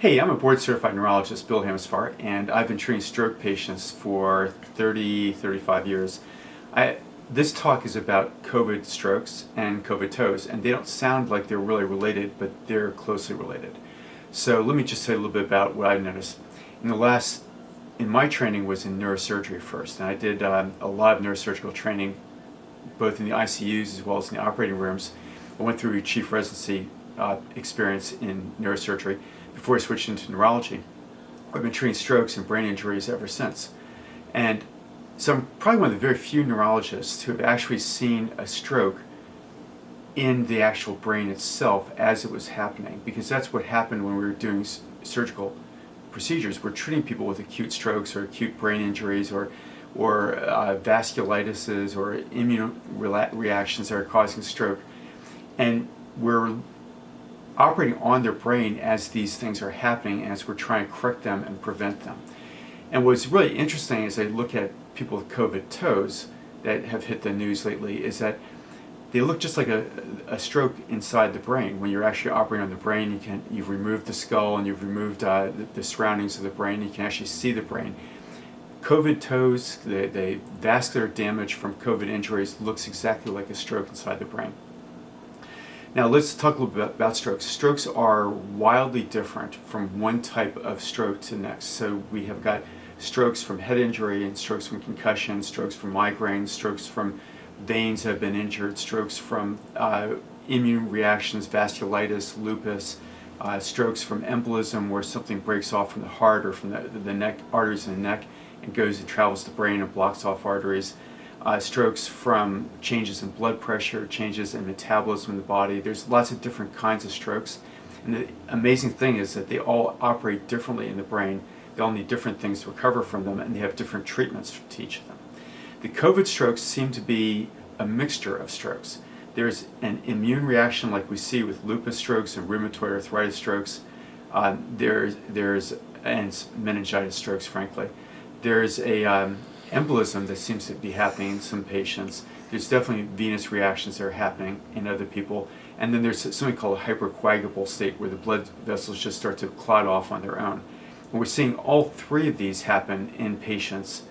Hey, I'm a board certified neurologist, Bill Hamasfar, and I've been treating stroke patients for 35 years. This talk is about COVID strokes and COVID toes, and they don't sound like they're really related, but they're closely related. So let me just say a little bit about what I've noticed. In my training was in neurosurgery first, and I did a lot of neurosurgical training, both in the ICUs as well as in the operating rooms. I went through a chief residency experience in neurosurgery before I switched into neurology. I've been treating strokes and brain injuries ever since. And so I'm probably one of the very few neurologists who have actually seen a stroke in the actual brain itself as it was happening, because that's what happened when we were doing surgical procedures. We're treating people with acute strokes or acute brain injuries or vasculitises or immune reactions that are causing stroke. And we're operating on their brain as these things are happening, as we're trying to correct them and prevent them. And what's really interesting as I look at people with COVID toes that have hit the news lately is that they look just like a stroke inside the brain. When you're actually operating on the brain, you've removed the skull and you've removed the surroundings of the brain. You can actually see the brain. COVID toes, the vascular damage from COVID injuries looks exactly like a stroke inside the brain. Now let's talk a little bit about strokes. Strokes are wildly different from one type of stroke to the next. So we have got strokes from head injury and strokes from concussion, strokes from migraines, strokes from veins that have been injured, strokes from immune reactions, vasculitis, lupus, strokes from embolism where something breaks off from the heart or from the neck, arteries in the neck, and goes and travels to the brain and blocks off arteries. Strokes from changes in blood pressure, changes in metabolism in the body. There's lots of different kinds of strokes. And the amazing thing is that they all operate differently in the brain. They all need different things to recover from them, and they have different treatments to each of them. The COVID strokes seem to be a mixture of strokes. There's an immune reaction like we see with lupus strokes and rheumatoid arthritis strokes. There's meningitis strokes, frankly. There's a embolism that seems to be happening in some patients. There's definitely venous reactions that are happening in other people. And then there's something called a hypercoagulable state where the blood vessels just start to clot off on their own. And we're seeing all three of these happen in patients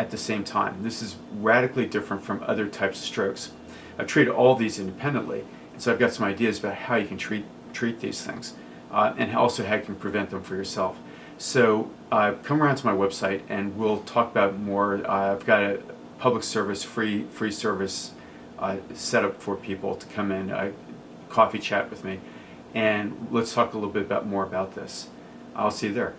at the same time. This is radically different from other types of strokes. I've treated all these independently, and so I've got some ideas about how you can treat these things and also how you can prevent them for yourself. So come around to my website and we'll talk about more. I've got a public service, free service set up for people to come in, coffee chat with me, and let's talk a little bit more about this. I'll see you there.